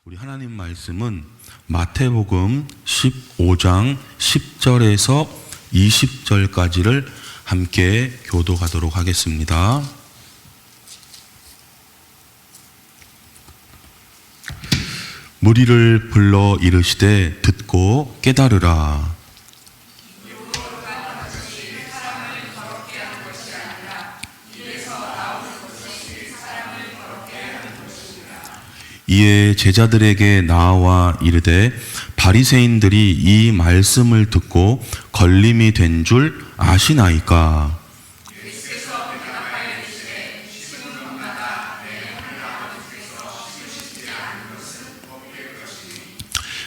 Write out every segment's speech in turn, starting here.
우리 하나님 말씀은 마태복음 15장 10절에서 20절까지를 함께 교독하도록 하겠습니다. 무리를 불러 이르시되 듣고 깨달으라. 이에 제자들에게 나와 이르되 바리새인들이 이 말씀을 듣고 걸림이 된 줄 아시나이까?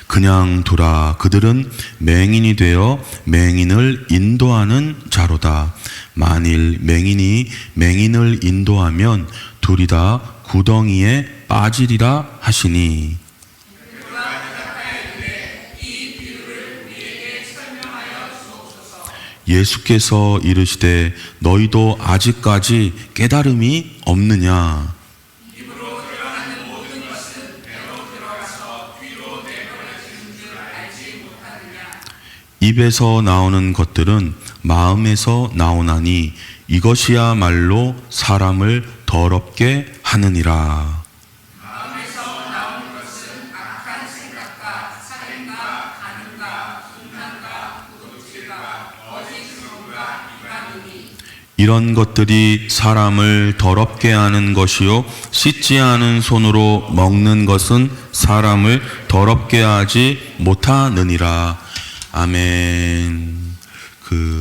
그냥 두라. 그들은 맹인이 되어 맹인을 인도하는 자로다. 만일 맹인이 맹인을 인도하면 둘이 다 구덩이에 빠지리라 하시니, 예수께서 이르시되 너희도 아직까지 깨달음이 없느냐? 입에서 나오는 것들은 마음에서 나오나니 이것이야말로 사람을 더럽게 하느니라. 이런 것들이 사람을 더럽게 하는 것이요 씻지 않은 손으로 먹는 것은 사람을 더럽게 하지 못하느니라. 아멘.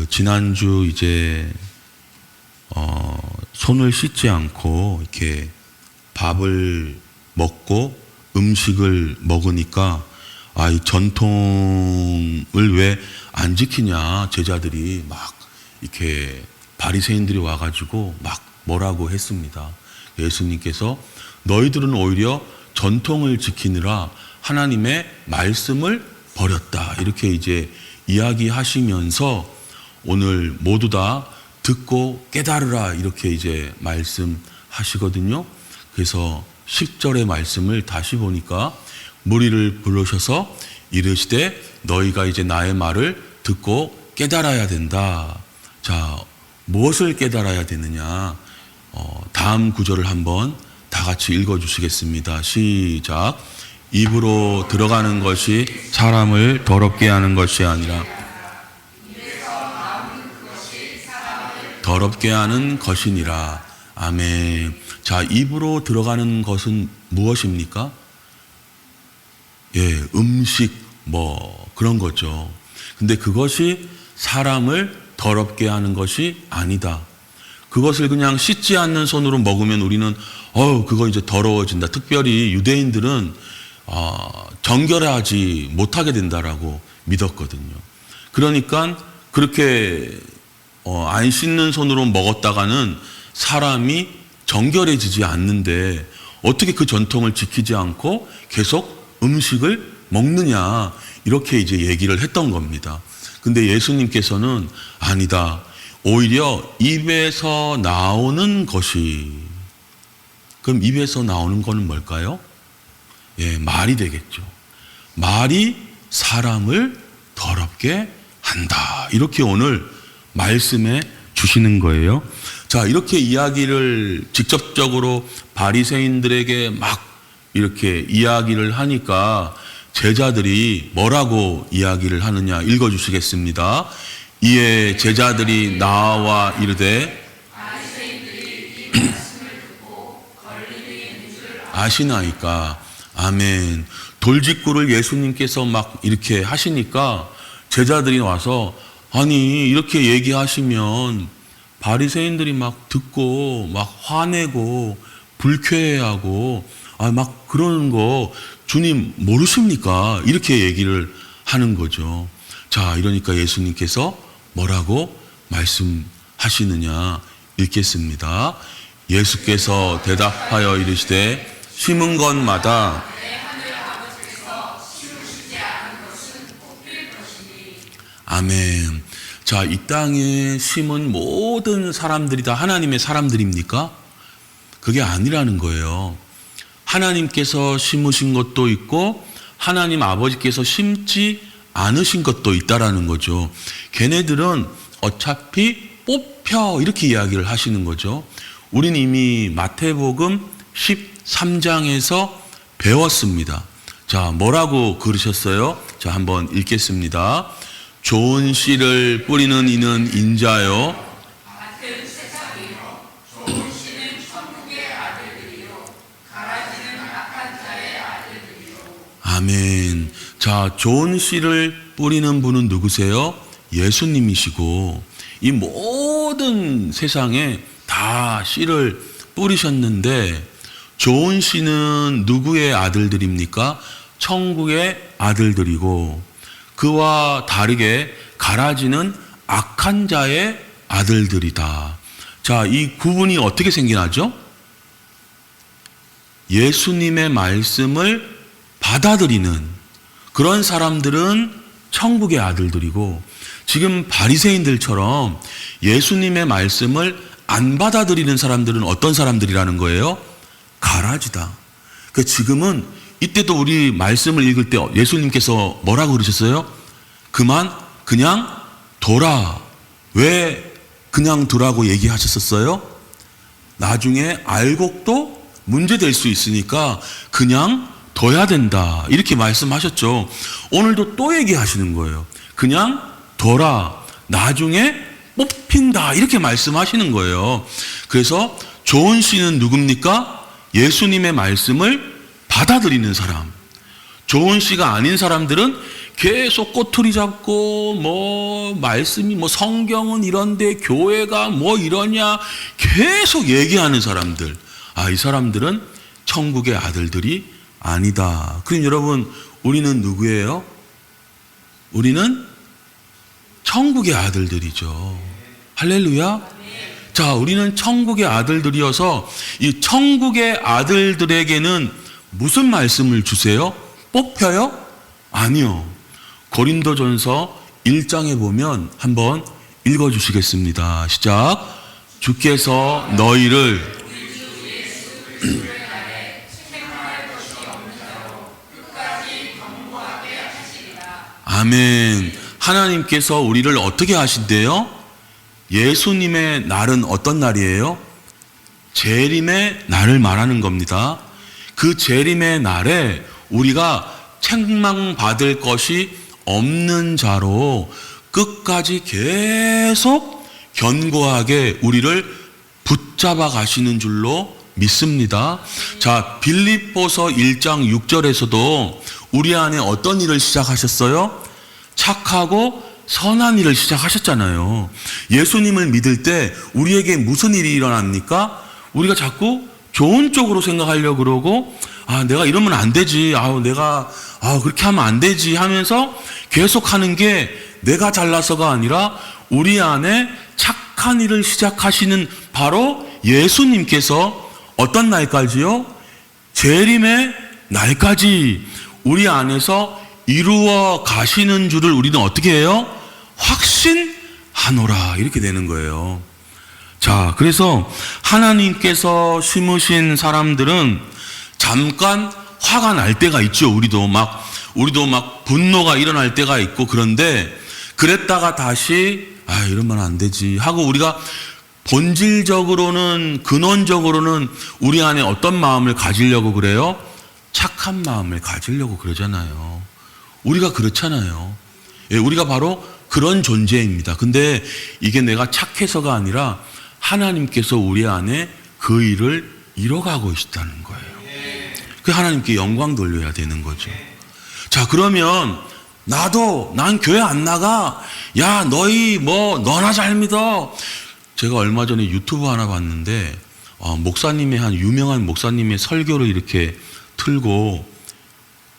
지난주 이제 손을 씻지 않고 이렇게 밥을 먹고 음식을 먹으니까 이 전통을 왜 안 지키냐, 제자들이 막 이렇게 바리새인들이 와가지고 막 뭐라고 했습니다. 예수님께서 너희들은 오히려 전통을 지키느라 하나님의 말씀을 버렸다, 이렇게 이제 이야기하시면서 오늘 모두 다 듣고 깨달으라, 이렇게 이제 말씀하시거든요. 그래서 10절의 말씀을 다시 보니까 무리를 부르셔서 이르시되 너희가 이제 나의 말을 듣고 깨달아야 된다. 자, 무엇을 깨달아야 되느냐? 다음 구절을 한번 다 같이 읽어주시겠습니다. 시작. 입으로 들어가는 것이 사람을 더럽게 하는 것이 아니라 더럽게 하는 것이니라. 아멘. 자, 입으로 들어가는 것은 무엇입니까? 예, 음식 그런 거죠. 근데 그것이 사람을 더럽게 하는 것이 아니다. 그것을 그냥 씻지 않는 손으로 먹으면 우리는 그거 이제 더러워진다. 특별히 유대인들은 정결하지 못하게 된다라고 믿었거든요. 그러니까 그렇게 안 씻는 손으로 먹었다가는 사람이 정결해지지 않는데 어떻게 그 전통을 지키지 않고 계속 음식을 먹느냐, 이렇게 이제 얘기를 했던 겁니다. 근데 예수님께서는 아니다. 오히려 입에서 나오는 것이, 그럼 입에서 나오는 거는 뭘까요? 예, 말이 되겠죠. 말이 사람을 더럽게 한다, 이렇게 오늘 말씀해 주시는 거예요. 자, 이렇게 이야기를 직접적으로 바리새인들에게 막 이렇게 이야기를 하니까 제자들이 뭐라고 이야기를 하느냐, 읽어주시겠습니다. 이에 제자들이 나와 이르되 아시나이까? 아멘. 돌직구를 예수님께서 막 이렇게 하시니까 제자들이 와서 아니, 이렇게 얘기하시면 바리새인들이 막 듣고 막 화내고 불쾌해하고 막 그러는 거 주님 모르십니까? 이렇게 얘기를 하는 거죠. 자, 이러니까 예수님께서 뭐라고 말씀하시느냐, 읽겠습니다. 예수께서 대답하여 이르시되 심은 것마다 아멘. 자, 이 땅에 심은 모든 사람들이 다 하나님의 사람들입니까? 그게 아니라는 거예요. 하나님께서 심으신 것도 있고 하나님 아버지께서 심지 않으신 것도 있다라는 거죠. 걔네들은 어차피 뽑혀 이렇게 이야기를 하시는 거죠. 우린 이미 마태복음 13장에서 배웠습니다. 자, 뭐라고 그러셨어요? 자, 한번 읽겠습니다. 좋은 씨를 뿌리는 이는 인자요. 아멘. 자, 좋은 씨를 뿌리는 분은 누구세요? 예수님이시고 이 모든 세상에 다 씨를 뿌리셨는데 좋은 씨는 누구의 아들들입니까? 천국의 아들들이고 그와 다르게 가라지는 악한 자의 아들들이다. 자, 이 구분이 어떻게 생겨나죠? 예수님의 말씀을 받아들이는 그런 사람들은 천국의 아들들이고 지금 바리새인들처럼 예수님의 말씀을 안 받아들이는 사람들은 어떤 사람들이라는 거예요? 가라지다. 그러니까 지금은 이때도 우리 말씀을 읽을 때 예수님께서 뭐라고 그러셨어요? 그냥 둬라. 왜 그냥 두라고 얘기하셨었어요? 나중에 알곡도 문제될 수 있으니까 그냥 둬야 된다. 이렇게 말씀하셨죠. 오늘도 또 얘기하시는 거예요. 그냥 둬라. 나중에 뽑힌다. 이렇게 말씀하시는 거예요. 그래서 좋은 씨는 누굽니까? 예수님의 말씀을 받아들이는 사람. 좋은 씨가 아닌 사람들은 계속 꼬투리 잡고 말씀이 성경은 이런데 교회가 이러냐 계속 얘기하는 사람들. 이 사람들은 천국의 아들들이 아니다. 그럼 여러분, 우리는 누구예요? 우리는 천국의 아들들이죠. 할렐루야. 자, 우리는 천국의 아들들이어서 이 천국의 아들들에게는 무슨 말씀을 주세요? 뽑혀요? 아니요. 고린도전서 1장에 보면 한번 읽어주시겠습니다. 시작. 주께서 너희를 아멘. 하나님께서 우리를 어떻게 하신대요? 예수님의 날은 어떤 날이에요? 재림의 날을 말하는 겁니다. 그 재림의 날에 우리가 책망받을 것이 없는 자로 끝까지 계속 견고하게 우리를 붙잡아 가시는 줄로 믿습니다. 자, 빌립보서 1장 6절에서도 우리 안에 어떤 일을 시작하셨어요? 착하고 선한 일을 시작하셨잖아요. 예수님을 믿을 때 우리에게 무슨 일이 일어납니까? 우리가 자꾸 좋은 쪽으로 생각하려고 그러고 내가 이러면 안 되지. 내가 그렇게 하면 안 되지 하면서 계속 하는 게 내가 잘나서가 아니라 우리 안에 착한 일을 시작하시는 바로 예수님께서 어떤 날까지요? 재림의 날까지 우리 안에서 이루어 가시는 줄을 우리는 어떻게 해요? 확신하노라. 이렇게 되는 거예요. 자, 그래서 하나님께서 심으신 사람들은 잠깐 화가 날 때가 있죠. 우리도 막 분노가 일어날 때가 있고 그런데 그랬다가 다시 이러면 안 되지 하고 우리가 본질적으로는 근원적으로는 우리 안에 어떤 마음을 가지려고 그래요? 착한 마음을 가지려고 그러잖아요. 우리가 그렇잖아요. 우리가 바로 그런 존재입니다. 근데 이게 내가 착해서가 아니라 하나님께서 우리 안에 그 일을 이뤄가고 있다는 거예요. 그 하나님께 영광 돌려야 되는 거죠. 자, 그러면 난 교회 안 나가. 야, 너희 너나 잘 믿어. 제가 얼마 전에 유튜브 하나 봤는데 목사님의 한 유명한 목사님의 설교를 이렇게 틀고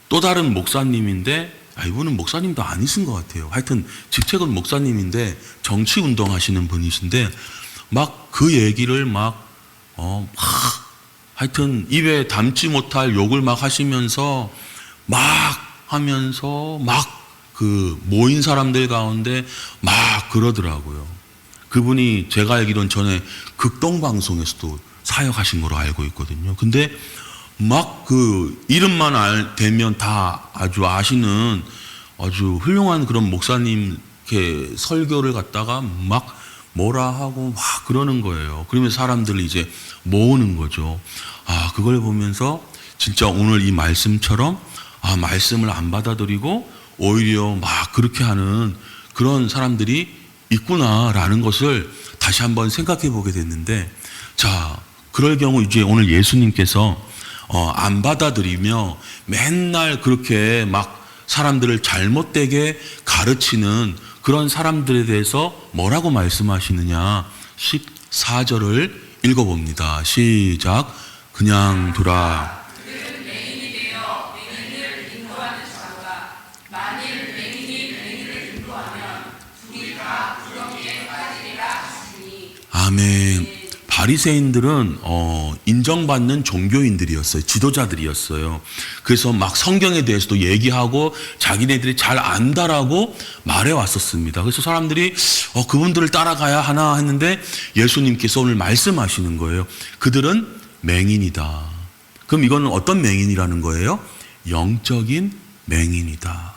또 다른 목사님인데 이분은 목사님도 아니신 것 같아요. 하여튼 직책은 목사님인데 정치운동 하시는 분이신데 막 그 얘기를 하여튼 입에 담지 못할 욕을 막 하시면서 그 모인 사람들 가운데 막 그러더라고요. 그분이 제가 알기로는 전에 극동방송에서도 사역하신 걸로 알고 있거든요. 근데 막 그 이름만 되면 다 아주 아시는 아주 훌륭한 그런 목사님 이렇게 설교를 갖다가 막 뭐라 하고 막 그러는 거예요. 그러면 사람들을 이제 모으는 거죠. 아, 그걸 보면서 진짜 오늘 이 말씀처럼 말씀을 안 받아들이고 오히려 막 그렇게 하는 그런 사람들이 있구나라는 것을 다시 한번 생각해 보게 됐는데, 자, 그럴 경우 이제 오늘 예수님께서 안 받아들이며 맨날 그렇게 막 사람들을 잘못되게 가르치는 그런 사람들에 대해서 뭐라고 말씀하시느냐, 14절을 읽어봅니다. 시작. 그냥 두라. 아멘. 바리새인들은 인정받는 종교인들이었어요. 지도자들이었어요. 그래서 막 성경에 대해서도 얘기하고 자기네들이 잘 안다라고 말해 왔었습니다. 그래서 사람들이 그분들을 따라가야 하나 했는데 예수님께서 오늘 말씀하시는 거예요. 그들은 맹인이다. 그럼 이거는 어떤 맹인이라는 거예요? 영적인 맹인이다.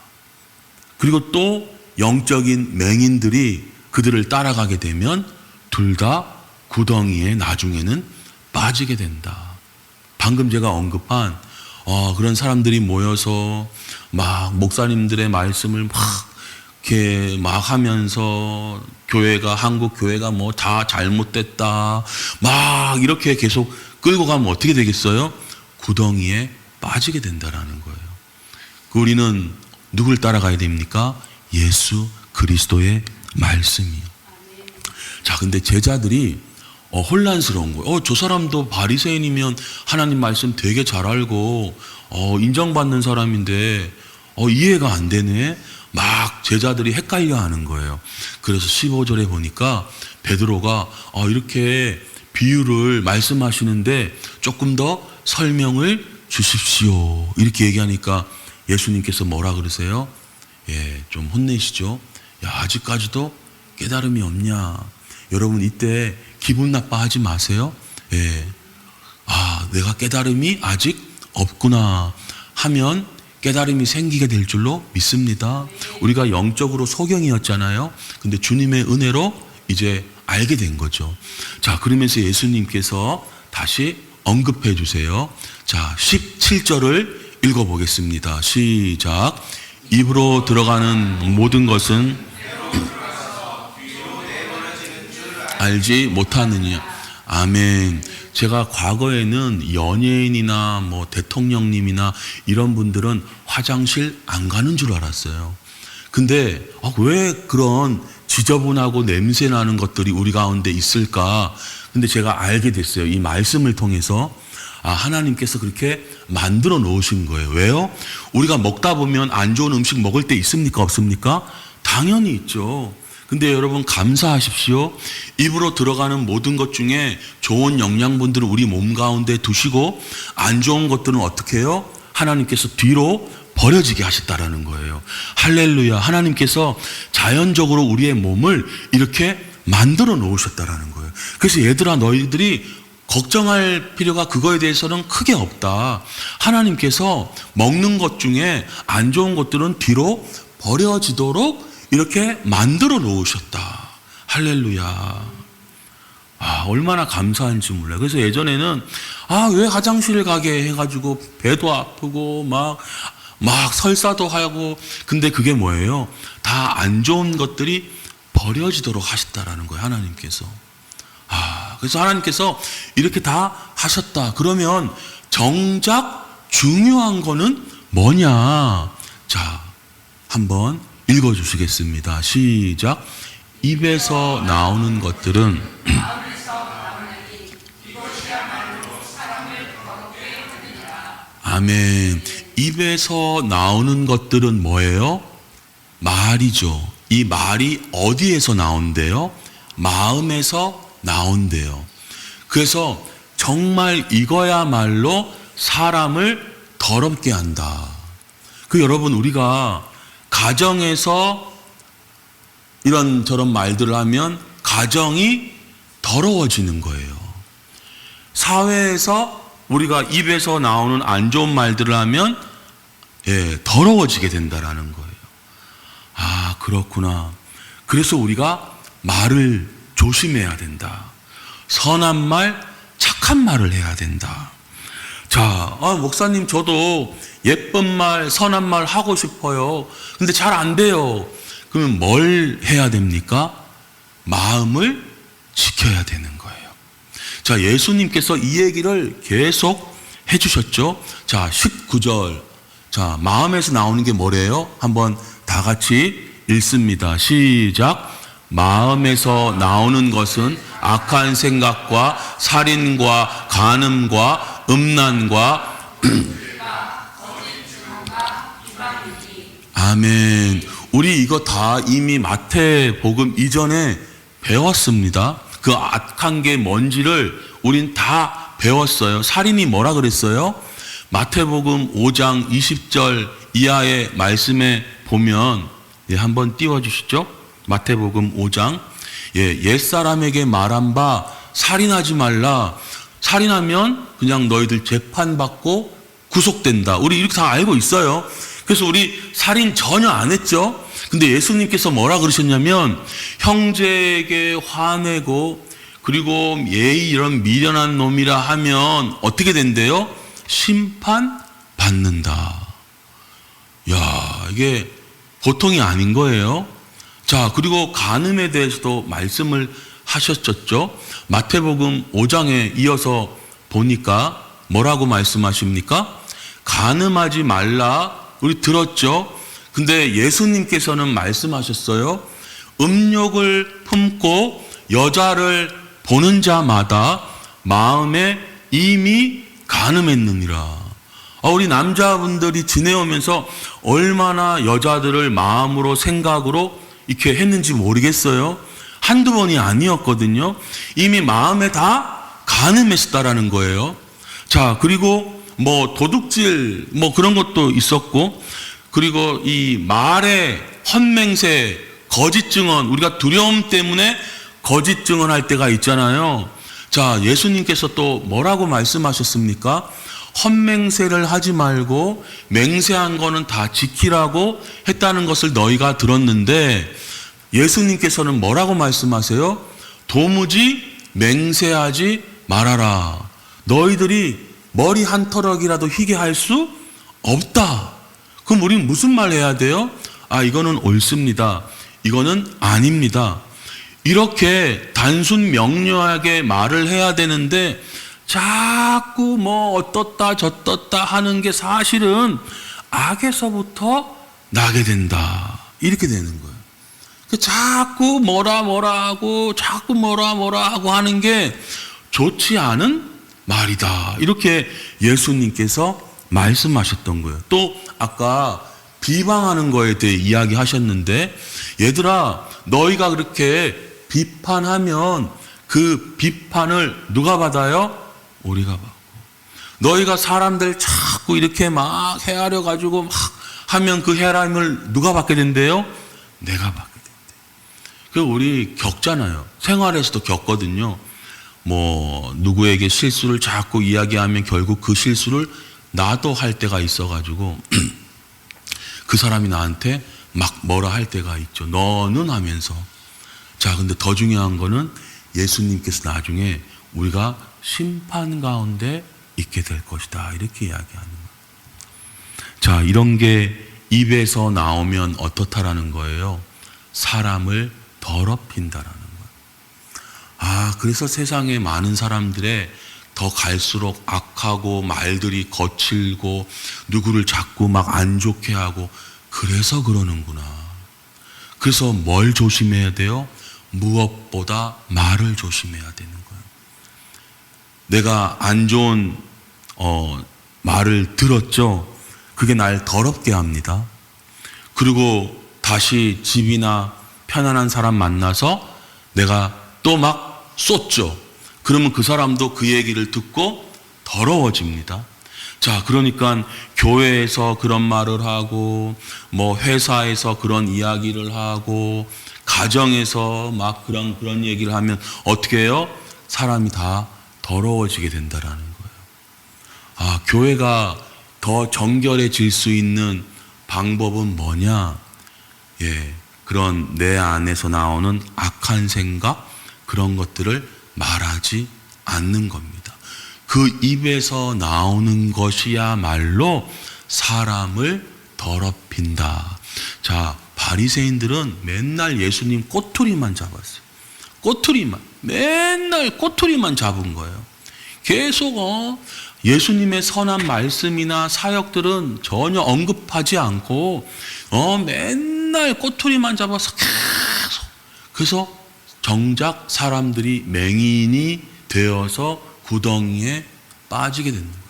그리고 또 영적인 맹인들이 그들을 따라가게 되면 둘 다 구덩이에 나중에는 빠지게 된다. 방금 제가 언급한 그런 사람들이 모여서 막 목사님들의 말씀을 막 이렇게 막 하면서 한국 교회가 뭐 다 잘못됐다 막 이렇게 계속 끌고 가면 어떻게 되겠어요? 구덩이에 빠지게 된다라는 거예요. 우리는 누굴 따라가야 됩니까? 예수 그리스도의 말씀이요. 자, 근데 제자들이 혼란스러운 거예요. 저 사람도 바리새인이면 하나님 말씀 되게 잘 알고 인정받는 사람인데 이해가 안 되네. 막 제자들이 헷갈려 하는 거예요. 그래서 15절에 보니까 베드로가 이렇게 비유를 말씀하시는데 조금 더 설명을 주십시오. 이렇게 얘기하니까 예수님께서 뭐라 그러세요? 좀 혼내시죠. 야, 아직까지도 깨달음이 없냐. 여러분 이때 기분 나빠하지 마세요. 내가 깨달음이 아직 없구나 하면 깨달음이 생기게 될 줄로 믿습니다. 우리가 영적으로 소경이었잖아요. 근데 주님의 은혜로 이제 알게 된 거죠. 자, 그러면서 예수님께서 다시 언급해 주세요. 자, 17절을 읽어보겠습니다. 시작. 입으로 들어가는 모든 것은 알지 못하느냐. 아멘. 제가 과거에는 연예인이나 뭐 대통령님이나 이런 분들은 화장실 안 가는 줄 알았어요. 근데 왜 그런 지저분하고 냄새 나는 것들이 우리 가운데 있을까? 근데 제가 알게 됐어요. 이 말씀을 통해서 하나님께서 그렇게 만들어 놓으신 거예요. 왜요? 우리가 먹다 보면 안 좋은 음식 먹을 때 있습니까? 없습니까? 당연히 있죠. 근데 여러분 감사하십시오. 입으로 들어가는 모든 것 중에 좋은 영양분들을 우리 몸 가운데 두시고 안 좋은 것들은 어떻게 해요? 하나님께서 뒤로 버려지게 하셨다라는 거예요. 할렐루야. 하나님께서 자연적으로 우리의 몸을 이렇게 만들어 놓으셨다라는 거예요. 그래서 얘들아, 너희들이 걱정할 필요가 그거에 대해서는 크게 없다. 하나님께서 먹는 것 중에 안 좋은 것들은 뒤로 버려지도록 이렇게 만들어 놓으셨다. 할렐루야. 얼마나 감사한지 몰라요. 그래서 예전에는 왜 화장실 가게 해가지고 배도 아프고 막 설사도 하고, 근데 그게 뭐예요? 다 안 좋은 것들이 버려지도록 하셨다라는 거예요. 하나님께서. 그래서 하나님께서 이렇게 다 하셨다. 그러면 정작 중요한 거는 뭐냐? 자, 한번 읽어주시겠습니다. 시작. 입에서 나오는 것들은 아멘. 입에서 나오는 것들은 뭐예요? 말이죠. 이 말이 어디에서 나온대요? 마음에서 나온대요. 그래서 정말 이거야말로 사람을 더럽게 한다. 여러분, 우리가 가정에서 이런저런 말들을 하면 가정이 더러워지는 거예요. 사회에서 우리가 입에서 나오는 안 좋은 말들을 하면 더러워지게 된다라는 거예요. 아, 그렇구나. 그래서 우리가 말을 조심해야 된다. 선한 말, 착한 말을 해야 된다. 자, 목사님 저도 예쁜 말, 선한 말 하고 싶어요. 근데 잘 안 돼요. 그러면 뭘 해야 됩니까? 마음을 지켜야 되는 거예요. 자, 예수님께서 이 얘기를 계속 해주셨죠. 자, 19절. 자, 마음에서 나오는 게 뭐래요? 한번 다 같이 읽습니다. 시작. 마음에서 나오는 것은 악한 생각과 살인과 간음과 음란과 아멘. 우리 이거 다 이미 마태복음 이전에 배웠습니다. 그 악한 게 뭔지를 우린 다 배웠어요. 살인이 뭐라 그랬어요? 마태복음 5장 20절 이하의 말씀에 보면 한번 띄워주시죠. 마태복음 5장. 옛사람에게 말한 바 살인하지 말라. 살인하면 그냥 너희들 재판받고 구속된다. 우리 이렇게 다 알고 있어요. 그래서 우리 살인 전혀 안 했죠. 근데 예수님께서 뭐라 그러셨냐면 형제에게 화내고 그리고 예의 이런 미련한 놈이라 하면 어떻게 된대요? 심판받는다. 야, 이게 보통이 아닌 거예요. 자, 그리고 간음에 대해서도 말씀을 하셨었죠. 마태복음 5장에 이어서 보니까 뭐라고 말씀하십니까? 간음하지 말라. 우리 들었죠? 근데 예수님께서는 말씀하셨어요. 음욕을 품고 여자를 보는 자마다 마음에 이미 간음했느니라. 우리 남자분들이 지내오면서 얼마나 여자들을 마음으로 생각으로 이렇게 했는지 모르겠어요. 한두 번이 아니었거든요. 이미 마음에 다 간음했다라는 거예요. 자, 그리고 뭐 도둑질 뭐 그런 것도 있었고, 그리고 이 말의 헛맹세, 거짓 증언, 우리가 두려움 때문에 거짓 증언할 때가 있잖아요. 자, 예수님께서 또 뭐라고 말씀하셨습니까? 헛맹세를 하지 말고 맹세한 거는 다 지키라고 했다는 것을 너희가 들었는데 예수님께서는 뭐라고 말씀하세요? 도무지 맹세하지 말아라. 너희들이 머리 한 털럭이라도 희게 할 수 없다. 그럼 우리는 무슨 말 해야 돼요? 이거는 옳습니다. 이거는 아닙니다. 이렇게 단순 명료하게 말을 해야 되는데 자꾸 뭐 어떻다 저떻다 하는 게 사실은 악에서부터 나게 된다. 이렇게 되는 거예요. 자꾸 뭐라 하고 자꾸 뭐라 하고 하는 게 좋지 않은 말이다. 이렇게 예수님께서 말씀하셨던 거예요. 또 아까 비방하는 거에 대해 이야기하셨는데, 얘들아 너희가 그렇게 비판하면 그 비판을 누가 받아요? 우리가 받고. 너희가 사람들 자꾸 이렇게 막 해하려 가지고 막 하면 그 해람을 누가 받게 된대요? 내가 받게 된대. 그 우리 겪잖아요. 생활에서도 겪거든요. 뭐 누구에게 실수를 자꾸 이야기하면 결국 그 실수를 나도 할 때가 있어가지고 그 사람이 나한테 막 뭐라 할 때가 있죠. 너는 하면서. 자, 근데 더 중요한 거는 예수님께서 나중에 우리가 심판 가운데 있게 될 것이다. 이렇게 이야기하는 거예요. 자, 이런 게 입에서 나오면 어떻다라는 거예요? 사람을 더럽힌다라는 거예요. 그래서 세상에 많은 사람들의 더 갈수록 악하고 말들이 거칠고 누구를 자꾸 막 안 좋게 하고, 그래서 그러는구나. 그래서 뭘 조심해야 돼요? 무엇보다 말을 조심해야 되는 거예요. 내가 안 좋은 말을 들었죠. 그게 날 더럽게 합니다. 그리고 다시 집이나 편안한 사람 만나서 내가 또 막 쏟죠. 그러면 그 사람도 그 얘기를 듣고 더러워집니다. 자, 그러니까 교회에서 그런 말을 하고, 뭐 회사에서 그런 이야기를 하고, 가정에서 막 그런 얘기를 하면 어떻게 해요? 사람이 다 더러워지게 된다라는 거예요. 교회가 더 정결해질 수 있는 방법은 뭐냐? 그런 내 안에서 나오는 악한 생각, 그런 것들을 말하지 않는 겁니다. 그 입에서 나오는 것이야말로 사람을 더럽힌다. 자, 바리새인들은 맨날 예수님 꼬투리만 잡았어요. 꼬투리만, 맨날 꼬투리만 잡은 거예요. 계속 예수님의 선한 말씀이나 사역들은 전혀 언급하지 않고 맨날 꼬투리만 잡아서 계속, 그래서 정작 사람들이 맹인이 되어서 구덩이에 빠지게 되는 거예요.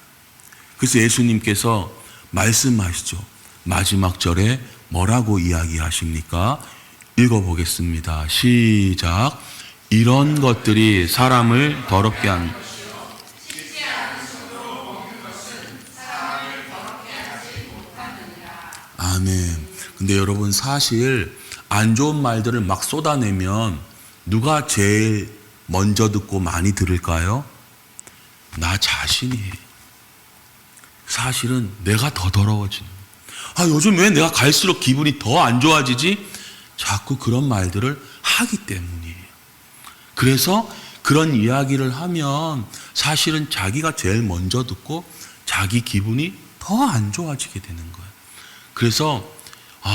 그래서 예수님께서 말씀하시죠. 마지막 절에 뭐라고 이야기하십니까? 읽어보겠습니다. 시작. 이런 것들이 사람을 더럽게 하는 아멘. 근데 여러분, 사실 안 좋은 말들을 막 쏟아내면 누가 제일 먼저 듣고 많이 들을까요? 나 자신이에요. 사실은 내가 더 더러워지는 거예요. 요즘 왜 내가 갈수록 기분이 더 안 좋아지지? 자꾸 그런 말들을 하기 때문이에요. 그래서 그런 이야기를 하면 사실은 자기가 제일 먼저 듣고 자기 기분이 더 안 좋아지게 되는 거예요. 그래서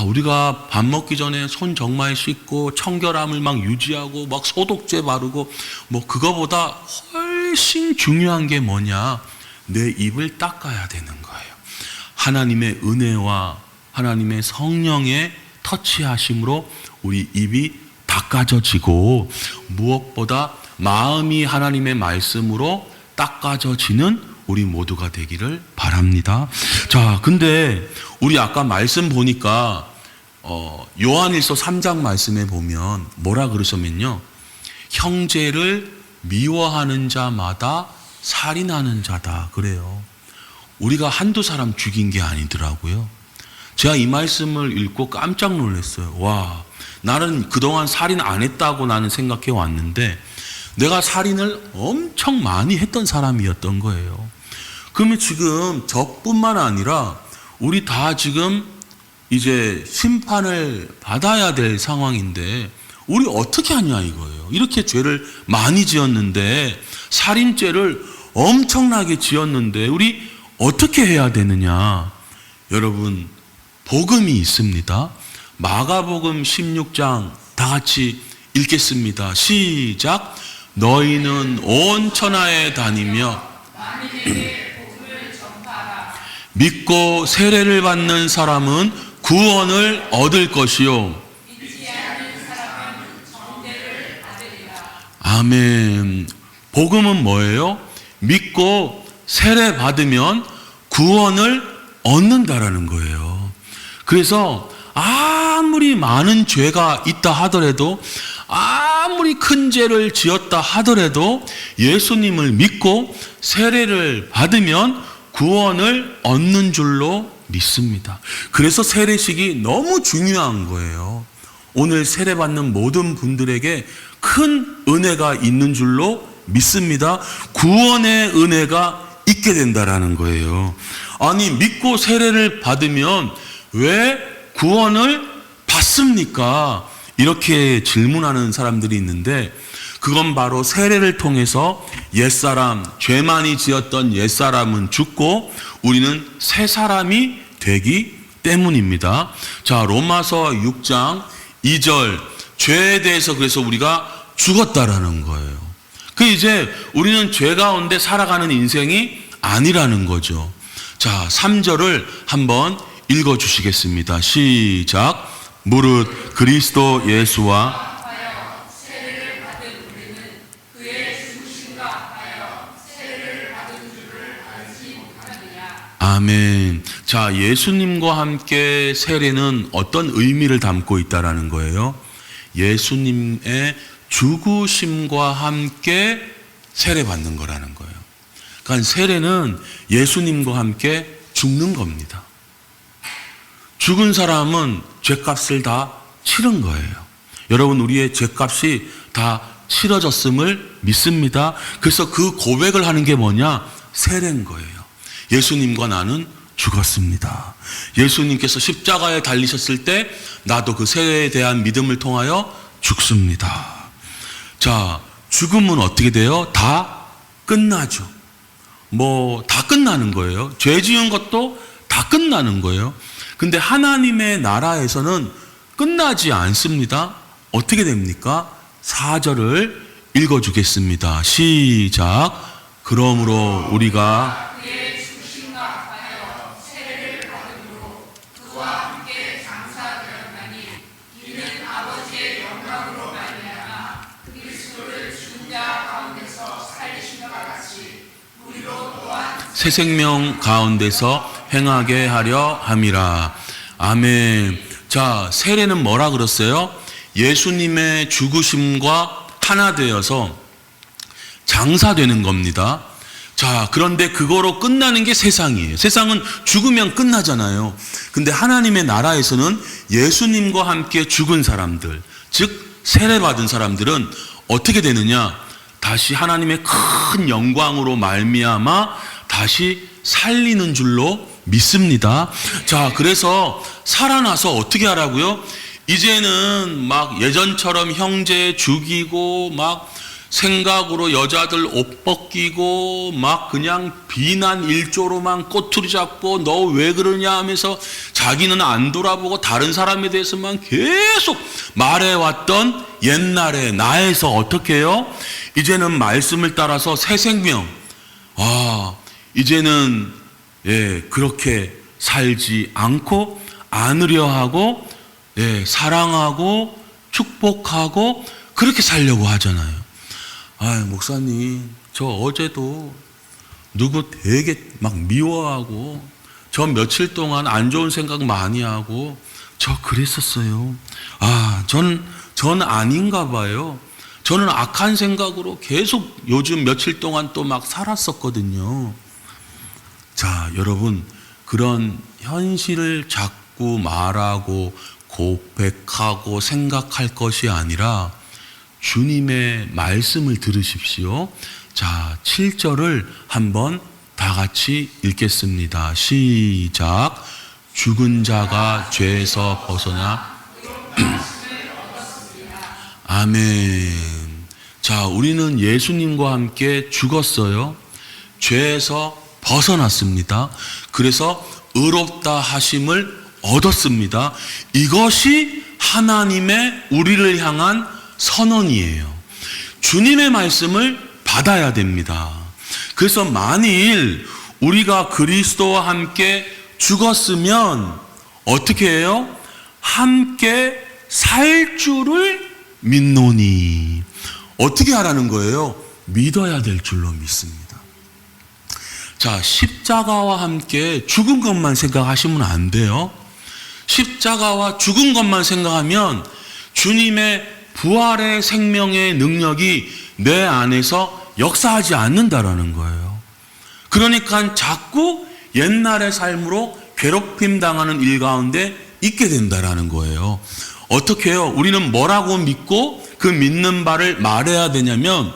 우리가 밥 먹기 전에 손 정말 씻고 청결함을 막 유지하고 막 소독제 바르고 그거보다 훨씬 중요한 게 뭐냐? 내 입을 닦아야 되는 거예요. 하나님의 은혜와 하나님의 성령의 터치하심으로 우리 입이 닦아져지고, 무엇보다 마음이 하나님의 말씀으로 닦아져지는 우리 모두가 되기를 바랍니다. 자, 근데 우리 아까 말씀 보니까 요한일서 3장 말씀에 보면 뭐라 그러셨면요, 형제를 미워하는 자마다 살인하는 자다 그래요. 우리가 한두 사람 죽인 게 아니더라고요. 제가 이 말씀을 읽고 깜짝 놀랐어요. 와, 나는 그동안 살인 안 했다고 나는 생각해 왔는데 내가 살인을 엄청 많이 했던 사람이었던 거예요. 그러면 지금 저뿐만 아니라 우리 다 지금 이제 심판을 받아야 될 상황인데 우리 어떻게 하냐 이거예요. 이렇게 죄를 많이 지었는데, 살인죄를 엄청나게 지었는데 우리 어떻게 해야 되느냐? 여러분, 복음이 있습니다. 마가복음 16장 다 같이 읽겠습니다. 시작. 너희는 온 천하에 다니며 믿고 세례를 받는 사람은 구원을 얻을 것이요, 아멘. 복음은 뭐예요? 믿고 세례 받으면 구원을 얻는다라는 거예요. 그래서 아무리 많은 죄가 있다 하더라도, 아무리 큰 죄를 지었다 하더라도 예수님을 믿고 세례를 받으면 구원을 얻는 줄로 믿습니다. 그래서 세례식이 너무 중요한 거예요. 오늘 세례받는 모든 분들에게 큰 은혜가 있는 줄로 믿습니다. 구원의 은혜가 있게 된다라는 거예요. 아니, 믿고 세례를 받으면 왜 구원을 받습니까? 이렇게 질문하는 사람들이 있는데, 그건 바로 세례를 통해서 옛사람, 죄 많이 지었던 옛사람은 죽고 우리는 새 사람이 되기 때문입니다. 자, 로마서 6장 2절, 죄에 대해서 그래서 우리가 죽었다라는 거예요. 이제 우리는 죄 가운데 살아가는 인생이 아니라는 거죠. 자, 3절을 한번 읽어주시겠습니다. 시작. 무릇 그리스도 예수와 아멘. 자, 예수님과 함께 세례는 어떤 의미를 담고 있다라는 거예요? 예수님의 죽으심과 함께 세례받는 거라는 거예요. 그러니까 세례는 예수님과 함께 죽는 겁니다. 죽은 사람은 죄값을 다 치른 거예요. 여러분, 우리의 죄값이 다 치러졌음을 믿습니다. 그래서 그 고백을 하는 게 뭐냐? 세례인 거예요. 예수님과 나는 죽었습니다. 예수님께서 십자가에 달리셨을 때 나도 그 세에 대한 믿음을 통하여 죽습니다. 자, 죽음은 어떻게 돼요? 다 끝나죠. 다 끝나는 거예요. 죄 지은 것도 다 끝나는 거예요. 근데 하나님의 나라에서는 끝나지 않습니다. 어떻게 됩니까? 4절을 읽어주겠습니다. 시작. 그러므로 우리가 새 생명 가운데서 행하게 하려 함이라. 아멘. 자, 세례는 뭐라 그랬어요? 예수님의 죽으심과 하나 되어서 장사되는 겁니다. 자, 그런데 그거로 끝나는 게 세상이에요. 세상은 죽으면 끝나잖아요. 근데 하나님의 나라에서는 예수님과 함께 죽은 사람들, 즉 세례받은 사람들은 어떻게 되느냐? 다시 하나님의 큰 영광으로 말미암아 다시 살리는 줄로 믿습니다. 자, 그래서 살아나서 어떻게 하라고요? 이제는 막 예전처럼 형제 죽이고 막 생각으로 여자들 옷 벗기고 막 그냥 비난 일조로만 꼬투리 잡고 너 왜 그러냐 하면서 자기는 안 돌아보고 다른 사람에 대해서만 계속 말해왔던 옛날의 나에서 어떻게 해요? 이제는 말씀을 따라서 새 생명. 이제는 그렇게 살지 않고 안으려 하고 사랑하고 축복하고 그렇게 살려고 하잖아요. 목사님, 저 어제도 누구 되게 막 미워하고 저 며칠 동안 안 좋은 생각 많이 하고 저 그랬었어요. 전 아닌가 봐요. 저는 악한 생각으로 계속 요즘 며칠 동안 또 막 살았었거든요. 자, 여러분, 그런 현실을 자꾸 말하고 고백하고 생각할 것이 아니라 주님의 말씀을 들으십시오. 자, 7절을 한번 다 같이 읽겠습니다. 시작. 죽은 자가 죄에서 벗어나 아멘. 자, 우리는 예수님과 함께 죽었어요. 죄에서 벗어났습니다. 그래서 의롭다 하심을 얻었습니다. 이것이 하나님의 우리를 향한 선언이에요. 주님의 말씀을 받아야 됩니다. 그래서 만일 우리가 그리스도와 함께 죽었으면 어떻게 해요? 함께 살 줄을 믿노니. 어떻게 하라는 거예요? 믿어야 될 줄로 믿습니다. 자, 십자가와 함께 죽은 것만 생각하시면 안 돼요. 십자가와 죽은 것만 생각하면 주님의 부활의 생명의 능력이 내 안에서 역사하지 않는다라는 거예요. 그러니까 자꾸 옛날의 삶으로 괴롭힘 당하는 일 가운데 있게 된다라는 거예요. 어떻게 해요? 우리는 뭐라고 믿고 그 믿는 바를 말해야 되냐면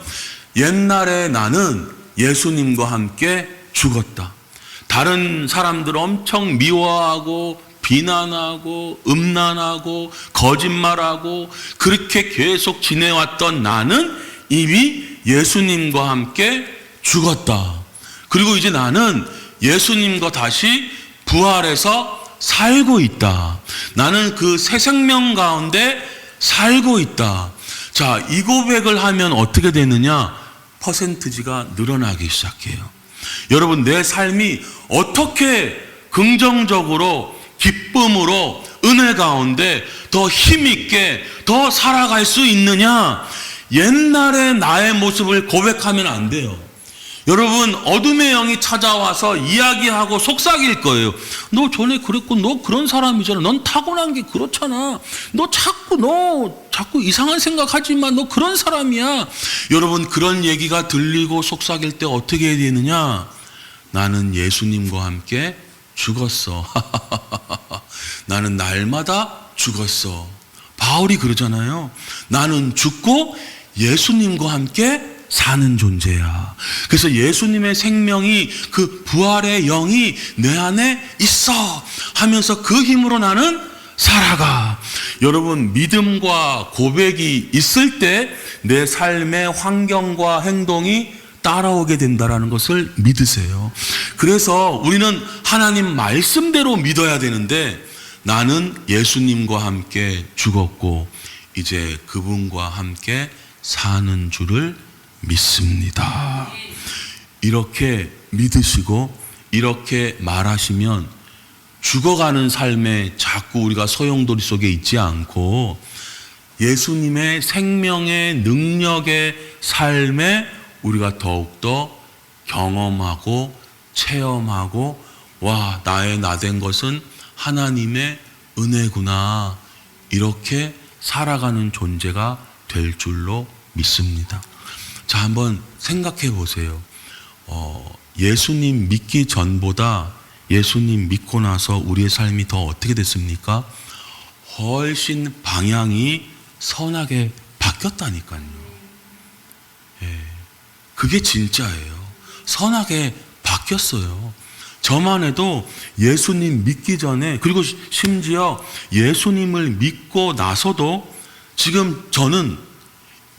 옛날에 나는 예수님과 함께 죽었다. 다른 사람들 엄청 미워하고 비난하고 음란하고 거짓말하고 그렇게 계속 지내왔던 나는 이미 예수님과 함께 죽었다. 그리고 이제 나는 예수님과 다시 부활해서 살고 있다. 나는 그 새 생명 가운데 살고 있다. 자, 이 고백을 하면 어떻게 되느냐? 퍼센티지가 늘어나기 시작해요. 여러분, 내 삶이 어떻게 긍정적으로 기쁨으로 은혜 가운데 더 힘있게 더 살아갈 수 있느냐? 옛날의 나의 모습을 고백하면 안 돼요. 여러분, 어둠의 영이 찾아와서 이야기하고 속삭일 거예요. 너 전에 그랬고 너 그런 사람이잖아. 넌 타고난 게 그렇잖아. 너 자꾸 이상한 생각하지만 너 그런 사람이야. 여러분, 그런 얘기가 들리고 속삭일 때 어떻게 해야 되느냐? 나는 예수님과 함께 죽었어. 나는 날마다 죽었어. 바울이 그러잖아요. 나는 죽고 예수님과 함께 사는 존재야. 그래서 예수님의 생명이, 그 부활의 영이 내 안에 있어 하면서 그 힘으로 나는 살아가. 여러분, 믿음과 고백이 있을 때 내 삶의 환경과 행동이 따라오게 된다는 것을 믿으세요. 그래서 우리는 하나님 말씀대로 믿어야 되는데, 나는 예수님과 함께 죽었고 이제 그분과 함께 사는 줄을 믿습니다. 이렇게 믿으시고 이렇게 말하시면 죽어가는 삶에 자꾸 우리가 소용돌이 속에 있지 않고 예수님의 생명의 능력의 삶에 우리가 더욱더 경험하고 체험하고, 와, 나의 나 된 것은 하나님의 은혜구나, 이렇게 살아가는 존재가 될 줄로 믿습니다. 자, 한번 생각해 보세요. 예수님 믿기 전보다 예수님 믿고 나서 우리의 삶이 더 어떻게 됐습니까? 훨씬 방향이 선하게 바뀌었다니까요. 예, 그게 진짜예요. 선하게 바뀌었어요. 저만 해도 예수님 믿기 전에, 그리고 심지어 예수님을 믿고 나서도 지금 저는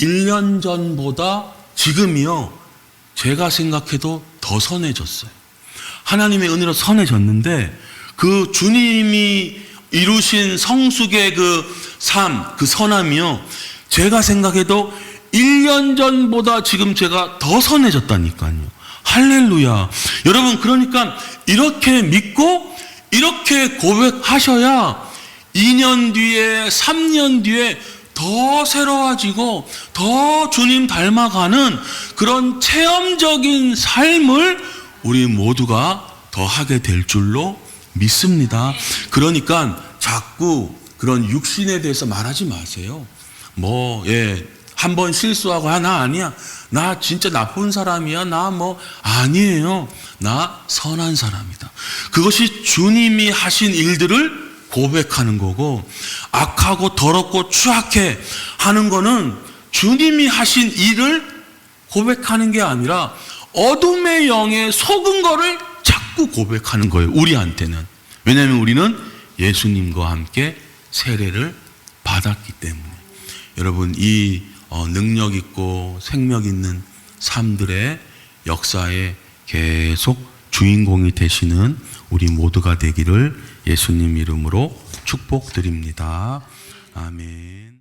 1년 전보다 지금이요, 제가 생각해도 더 선해졌어요. 하나님의 은혜로 선해졌는데, 그 주님이 이루신 성숙의 그 삶, 그 선함이요, 제가 생각해도 1년 전보다 지금 제가 더 선해졌다니까요. 할렐루야. 여러분, 그러니까 이렇게 믿고 이렇게 고백하셔야 2년 뒤에, 3년 뒤에 더 새로워지고 더 주님 닮아가는 그런 체험적인 삶을 우리 모두가 더 하게 될 줄로 믿습니다. 그러니까 자꾸 그런 육신에 대해서 말하지 마세요. 한번 실수하고, 나 아니야, 나 진짜 나쁜 사람이야, 나 아니에요, 나 선한 사람이다. 그것이 주님이 하신 일들을 고백하는 거고, 악하고 더럽고 추악해 하는 거는 주님이 하신 일을 고백하는 게 아니라 어둠의 영에 속은 거를 자꾸 고백하는 거예요, 우리한테는. 왜냐하면 우리는 예수님과 함께 세례를 받았기 때문에. 여러분, 이 능력 있고 생명 있는 삶들의 역사에 계속 주인공이 되시는 우리 모두가 되기를 예수님 이름으로 축복드립니다. 아멘.